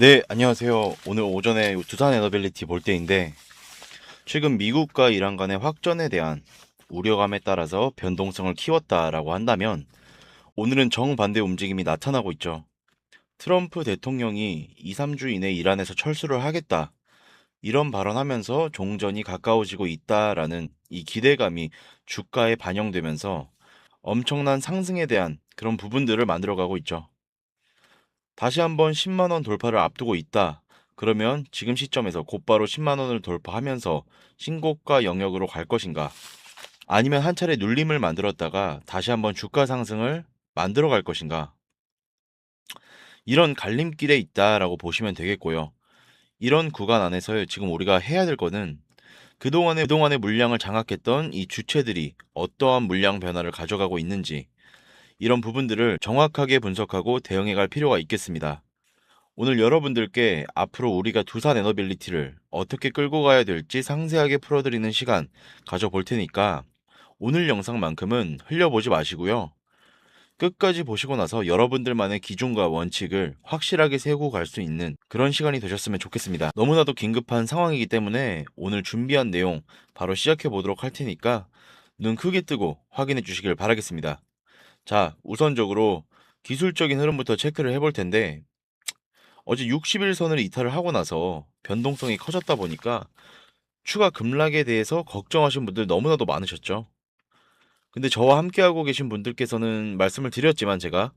네, 안녕하세요. 오늘 오전에 두산 에너빌리티 볼 때인데, 최근 미국과 이란 간의 확전에 대한 우려감에 따라서 변동성을 키웠다라고 한다면, 오늘은 정반대 움직임이 나타나고 있죠. 트럼프 대통령이 2, 3주 이내 이란에서 철수를 하겠다. 이런 발언하면서 종전이 가까워지고 있다라는 이 기대감이 주가에 반영되면서 엄청난 상승에 대한 그런 부분들을 만들어가고 있죠. 다시 한번 10만 원 돌파를 앞두고 있다. 그러면 지금 시점에서 곧바로 10만 원을 돌파하면서 신고가 영역으로 갈 것인가? 아니면 한 차례 눌림을 만들었다가 다시 한번 주가 상승을 만들어 갈 것인가? 이런 갈림길에 있다라고 보시면 되겠고요. 이런 구간 안에서 지금 우리가 해야 될 거는 그동안의 물량을 장악했던 이 주체들이 어떠한 물량 변화를 가져가고 있는지 이런 부분들을 정확하게 분석하고 대응해 갈 필요가 있겠습니다. 오늘 여러분들께 앞으로 우리가 두산 에너빌리티를 어떻게 끌고 가야 될지 상세하게 풀어드리는 시간 가져볼 테니까 오늘 영상만큼은 흘려보지 마시고요. 끝까지 보시고 나서 여러분들만의 기준과 원칙을 확실하게 세우고 갈 수 있는 그런 시간이 되셨으면 좋겠습니다. 너무나도 긴급한 상황이기 때문에 오늘 준비한 내용 바로 시작해 보도록 할 테니까 눈 크게 뜨고 확인해 주시길 바라겠습니다. 자, 우선적으로 기술적인 흐름부터 체크를 해볼 텐데 어제 60일선을 이탈을 하고 나서 변동성이 커졌다 보니까 추가 급락에 대해서 걱정하신 분들 너무나도 많으셨죠. 근데 저와 함께하고 계신 분들께서는 말씀을 드렸지만 제가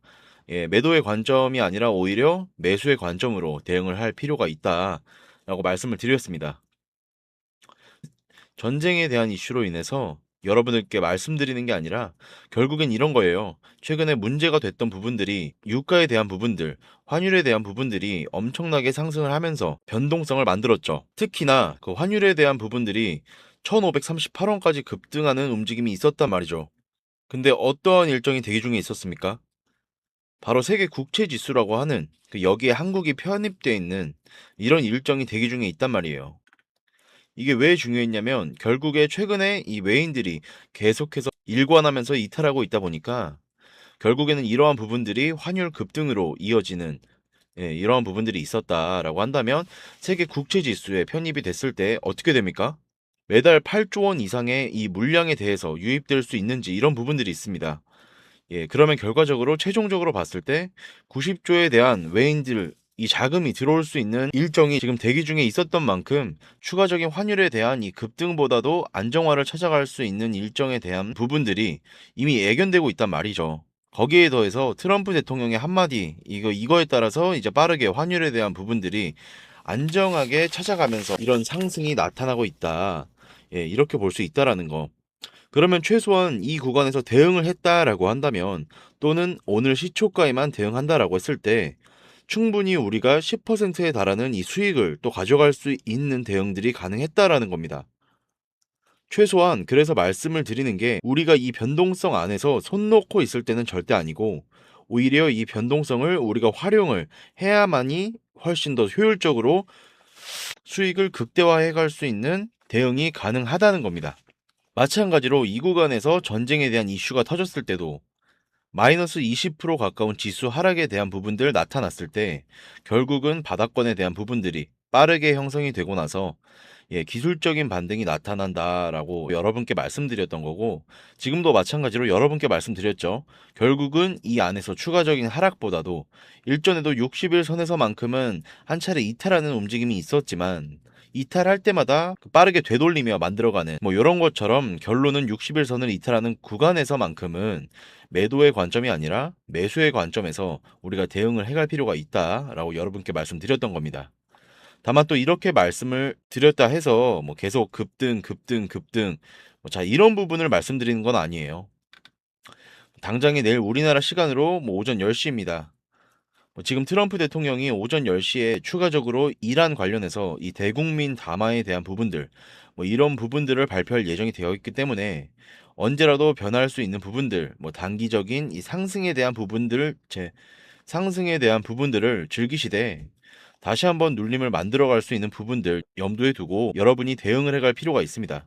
매도의 관점이 아니라 오히려 매수의 관점으로 대응을 할 필요가 있다라고 말씀을 드렸습니다. 전쟁에 대한 이슈로 인해서 여러분들께 말씀드리는 게 아니라 결국엔 이런 거예요. 최근에 문제가 됐던 부분들이 유가에 대한 부분들, 환율에 대한 부분들이 엄청나게 상승을 하면서 변동성을 만들었죠. 특히나 그 환율에 대한 부분들이 1538원까지 급등하는 움직임이 있었단 말이죠. 근데 어떠한 일정이 대기 중에 있었습니까? 바로 세계 국채 지수라고 하는 그 여기에 한국이 편입되어 있는 이런 일정이 대기 중에 있단 말이에요. 이게 왜 중요했냐면 결국에 최근에 이 외인들이 계속해서 일관하면서 이탈하고 있다 보니까 결국에는 이러한 부분들이 환율 급등으로 이어지는 이러한 부분들이 있었다라고 한다면 세계 국채 지수에 편입이 됐을 때 어떻게 됩니까? 매달 8조 원 이상의 이 물량에 대해서 유입될 수 있는지 이런 부분들이 있습니다. 그러면 결과적으로 최종적으로 봤을 때 90조에 대한 외인들 이 자금이 들어올 수 있는 일정이 지금 대기 중에 있었던 만큼 추가적인 환율에 대한 이 급등보다도 안정화를 찾아갈 수 있는 일정에 대한 부분들이 이미 예견되고 있단 말이죠. 거기에 더해서 트럼프 대통령의 한마디 이거에 따라서 이제 빠르게 환율에 대한 부분들이 안정하게 찾아가면서 이런 상승이 나타나고 있다. 이렇게 볼 수 있다라는 거. 그러면 최소한 이 구간에서 대응을 했다라고 한다면 또는 오늘 시초가에만 대응한다라고 했을 때 충분히 우리가 10%에 달하는 이 수익을 또 가져갈 수 있는 대응들이 가능했다라는 겁니다. 최소한 그래서 말씀을 드리는 게 우리가 이 변동성 안에서 손 놓고 있을 때는 절대 아니고 오히려 이 변동성을 우리가 활용을 해야만이 훨씬 더 효율적으로 수익을 극대화해 갈 수 있는 대응이 가능하다는 겁니다. 마찬가지로 이 구간에서 전쟁에 대한 이슈가 터졌을 때도 마이너스 20% 가까운 지수 하락에 대한 부분들 나타났을 때 결국은 바닥권에 대한 부분들이 빠르게 형성이 되고 나서 기술적인 반등이 나타난다라고 여러분께 말씀드렸던 거고 지금도 마찬가지로 여러분께 말씀드렸죠. 결국은 이 안에서 추가적인 하락보다도 일전에도 60일 선에서만큼은 한 차례 이탈하는 움직임이 있었지만 이탈할 때마다 빠르게 되돌리며 만들어가는 뭐 이런 것처럼 결론은 60일 선을 이탈하는 구간에서만큼은 매도의 관점이 아니라 매수의 관점에서 우리가 대응을 해갈 필요가 있다라고 여러분께 말씀드렸던 겁니다. 다만 또 이렇게 말씀을 드렸다 해서 뭐 계속 급등, 급등, 급등, 자, 이런 부분을 말씀드리는 건 아니에요. 당장에 내일 우리나라 시간으로 뭐 오전 10시입니다. 지금 트럼프 대통령이 오전 10시에 추가적으로 이란 관련해서 이 대국민 담화에 대한 부분들, 뭐 이런 부분들을 발표할 예정이 되어 있기 때문에 언제라도 변할 수 있는 부분들, 뭐 단기적인 이 상승에 대한 부분들을 즐기시되 다시 한번 눌림을 만들어갈 수 있는 부분들 염두에 두고 여러분이 대응을 해갈 필요가 있습니다.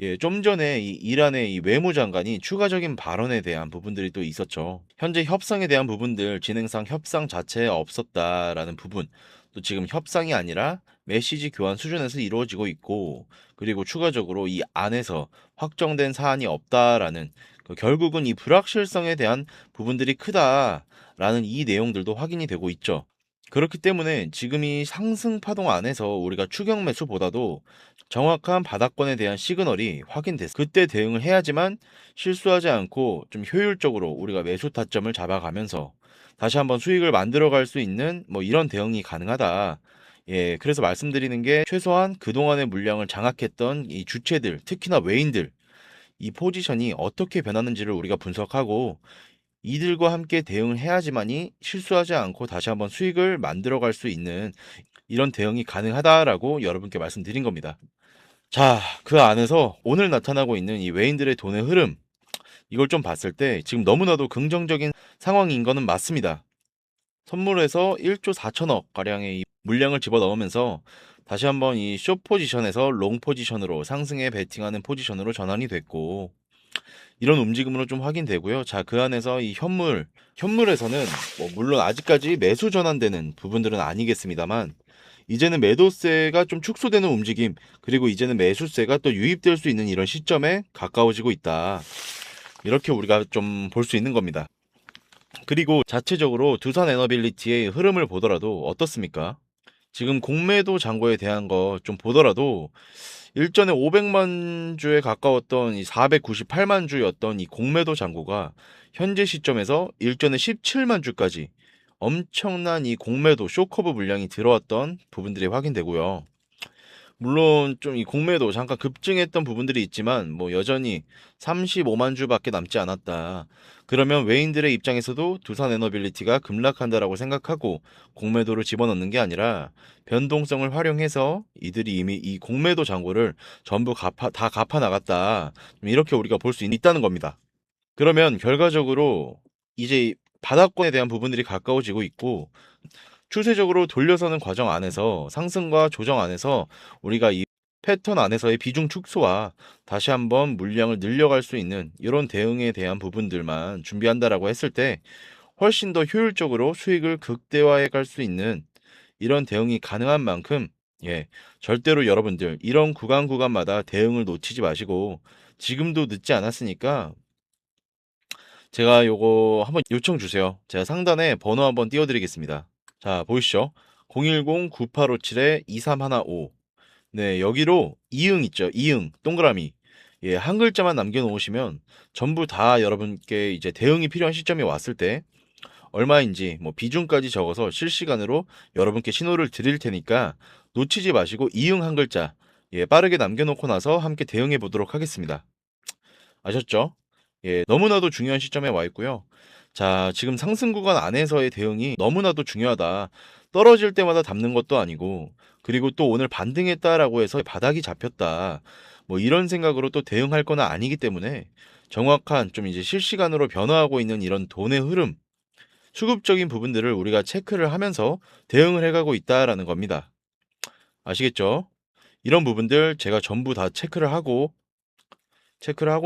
예, 좀 전에 이 이란의 이 외무장관이 추가적인 발언에 대한 부분들이 또 있었죠. 현재 협상에 대한 부분들 진행상 협상 자체에 없었다라는 부분, 또 지금 협상이 아니라 메시지 교환 수준에서 이루어지고 있고, 그리고 추가적으로 이 안에서 확정된 사안이 없다라는 결국은 이 불확실성에 대한 부분들이 크다라는 이 내용들도 확인이 되고 있죠. 그렇기 때문에 지금 이 상승 파동 안에서 우리가 추격 매수보다도 정확한 바닥권에 대한 시그널이 확인됐어. 그때 대응을 해야지만 실수하지 않고 좀 효율적으로 우리가 매수 타점을 잡아가면서 다시 한번 수익을 만들어 갈 수 있는 뭐 이런 대응이 가능하다. 예, 그래서 말씀드리는 게 최소한 그동안의 물량을 장악했던 이 주체들, 특히나 외인들, 이 포지션이 어떻게 변하는지를 우리가 분석하고 이들과 함께 대응을 해야지만이 실수하지 않고 다시 한번 수익을 만들어 갈 수 있는 이런 대응이 가능하다라고 여러분께 말씀드린 겁니다. 자, 그 안에서 오늘 나타나고 있는 이 외인들의 돈의 흐름, 이걸 좀 봤을 때 지금 너무나도 긍정적인 상황인 거는 맞습니다. 선물에서 1조 4천억 가량의 이 물량을 집어넣으면서 다시 한번 이 숏 포지션에서 롱 포지션으로 상승에 베팅하는 포지션으로 전환이 됐고, 이런 움직임으로 좀 확인되고요. 자, 그 안에서 이 현물에서는 뭐 물론 아직까지 매수 전환되는 부분들은 아니겠습니다만 이제는 매도세가 좀 축소되는 움직임, 그리고 이제는 매수세가 또 유입될 수 있는 이런 시점에 가까워지고 있다. 이렇게 우리가 좀 볼 수 있는 겁니다. 그리고 자체적으로 두산 에너빌리티의 흐름을 보더라도 어떻습니까? 지금 공매도 잔고에 대한 거 좀 보더라도 일전에 500만 주에 가까웠던 이 498만 주였던 이 공매도 잔고가 현재 시점에서 일전에 17만 주까지 엄청난 이 공매도 쇼커브 물량이 들어왔던 부분들이 확인되고요. 물론 좀 이 공매도 잠깐 급증했던 부분들이 있지만 뭐 여전히 35만 주밖에 남지 않았다. 그러면 외인들의 입장에서도 두산 에너빌리티가 급락한다라고 생각하고 공매도를 집어넣는 게 아니라 변동성을 활용해서 이들이 이미 이 공매도 잔고를 전부 다 갚아 나갔다. 이렇게 우리가 볼 수 있다는 겁니다. 그러면 결과적으로 이제 바닥권에 대한 부분들이 가까워지고 있고 추세적으로 돌려서는 과정 안에서 상승과 조정 안에서 우리가 이 패턴 안에서의 비중 축소와 다시 한번 물량을 늘려갈 수 있는 이런 대응에 대한 부분들만 준비한다라고 했을 때 훨씬 더 효율적으로 수익을 극대화해 갈 수 있는 이런 대응이 가능한 만큼 예, 절대로 여러분들 이런 구간마다 대응을 놓치지 마시고 지금도 늦지 않았으니까 제가 요거 한번 요청 주세요. 제가 상단에 번호 한번 띄워드리겠습니다. 자, 보이시죠? 010-9857-2315. 네, 여기로 이응 있죠? 이응, 동그라미. 예, 한 글자만 남겨놓으시면 전부 다 여러분께 이제 대응이 필요한 시점이 왔을 때 얼마인지 뭐 비중까지 적어서 실시간으로 여러분께 신호를 드릴 테니까 놓치지 마시고 이응 한 글자 예, 빠르게 남겨놓고 나서 함께 대응해 보도록 하겠습니다. 아셨죠? 예, 너무나도 중요한 시점에 와 있고요. 자, 지금 상승 구간 안에서의 대응이 너무나도 중요하다. 떨어질 때마다 담는 것도 아니고, 그리고 또 오늘 반등했다라고 해서 바닥이 잡혔다. 뭐 이런 생각으로 또 대응할 건 아니기 때문에 정확한 좀 이제 실시간으로 변화하고 있는 이런 돈의 흐름, 수급적인 부분들을 우리가 체크를 하면서 대응을 해가고 있다라는 겁니다. 아시겠죠? 이런 부분들 제가 전부 다 체크를 하고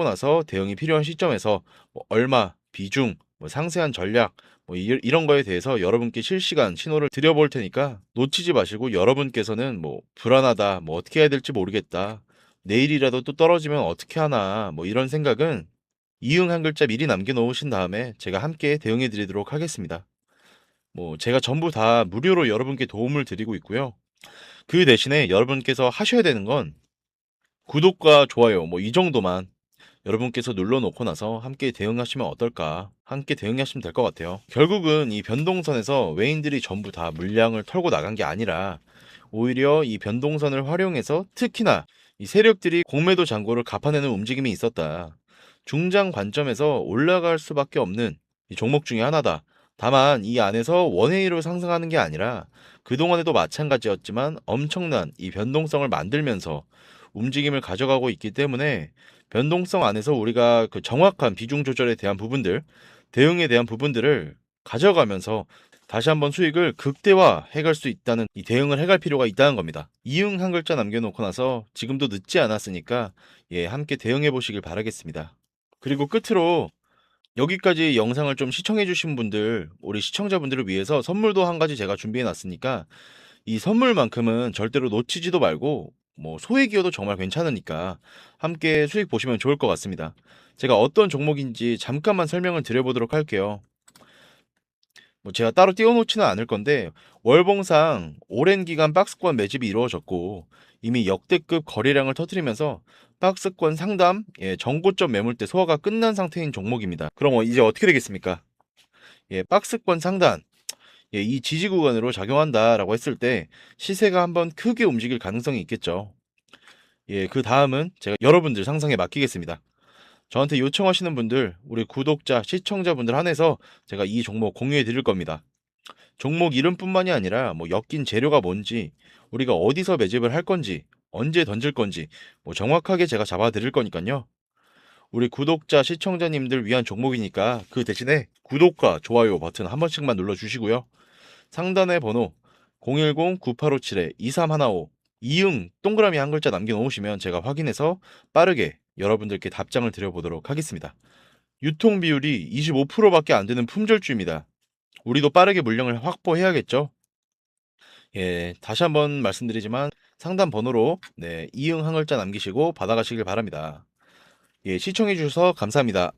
나서 대응이 필요한 시점에서 뭐 얼마, 비중, 뭐 상세한 전략, 뭐 이런 거에 대해서 여러분께 실시간 신호를 드려볼 테니까 놓치지 마시고 여러분께서는 뭐 불안하다, 뭐 어떻게 해야 될지 모르겠다, 내일이라도 또 떨어지면 어떻게 하나, 뭐 이런 생각은 이응 한 글자 미리 남겨놓으신 다음에 제가 함께 대응해 드리도록 하겠습니다. 뭐 제가 전부 다 무료로 여러분께 도움을 드리고 있고요. 그 대신에 여러분께서 하셔야 되는 건 구독과 좋아요 뭐 이 정도만 여러분께서 눌러놓고 나서 함께 대응하시면 어떨까? 함께 대응하시면 될 것 같아요. 결국은 이 변동선에서 외인들이 전부 다 물량을 털고 나간 게 아니라 오히려 이 변동선을 활용해서 특히나 이 세력들이 공매도 잔고를 갚아내는 움직임이 있었다. 중장 관점에서 올라갈 수밖에 없는 이 종목 중에 하나다. 다만 이 안에서 원웨이로 상승하는 게 아니라 그동안에도 마찬가지였지만 엄청난 이 변동성을 만들면서 움직임을 가져가고 있기 때문에 변동성 안에서 우리가 그 정확한 비중 조절에 대한 부분들, 대응에 대한 부분들을 가져가면서 다시 한번 수익을 극대화해갈 수 있다는 이 대응을 해갈 필요가 있다는 겁니다. 이응 한 글자 남겨놓고 나서 지금도 늦지 않았으니까 함께 대응해 보시길 바라겠습니다. 그리고 끝으로 여기까지 영상을 좀 시청해 주신 분들, 우리 시청자분들을 위해서 선물도 한 가지 제가 준비해 놨으니까 이 선물만큼은 절대로 놓치지도 말고 뭐 소액이어도 정말 괜찮으니까 함께 수익 보시면 좋을 것 같습니다. 제가 어떤 종목인지 잠깐만 설명을 드려보도록 할게요. 뭐 제가 따로 띄워놓지는 않을 건데 월봉상 오랜 기간 박스권 매집이 이루어졌고 이미 역대급 거래량을 터뜨리면서 박스권 상담, 정고점 매물대 소화가 끝난 상태인 종목입니다. 그럼 이제 어떻게 되겠습니까? 박스권 상단, 이 지지 구간으로 작용한다라고 했을 때 시세가 한번 크게 움직일 가능성이 있겠죠. 그 다음은 제가 여러분들 상상에 맡기겠습니다. 저한테 요청하시는 분들, 우리 구독자, 시청자분들 한해서 제가 이 종목 공유해 드릴 겁니다. 종목 이름뿐만이 아니라 뭐 엮인 재료가 뭔지, 우리가 어디서 매집을 할 건지, 언제 던질 건지 뭐 정확하게 제가 잡아 드릴 거니까요. 우리 구독자, 시청자님들 위한 종목이니까 그 대신에 구독과 좋아요 버튼 한 번씩만 눌러 주시고요. 상단의 번호 010-9857-2315 이응 동그라미 한 글자 남겨놓으시면 제가 확인해서 빠르게 여러분들께 답장을 드려보도록 하겠습니다. 유통 비율이 25%밖에 안 되는 품절주입니다. 우리도 빠르게 물량을 확보해야겠죠? 다시 한번 말씀드리지만 상단 번호로 이응 한 글자 남기시고 받아가시길 바랍니다. 시청해 주셔서 감사합니다.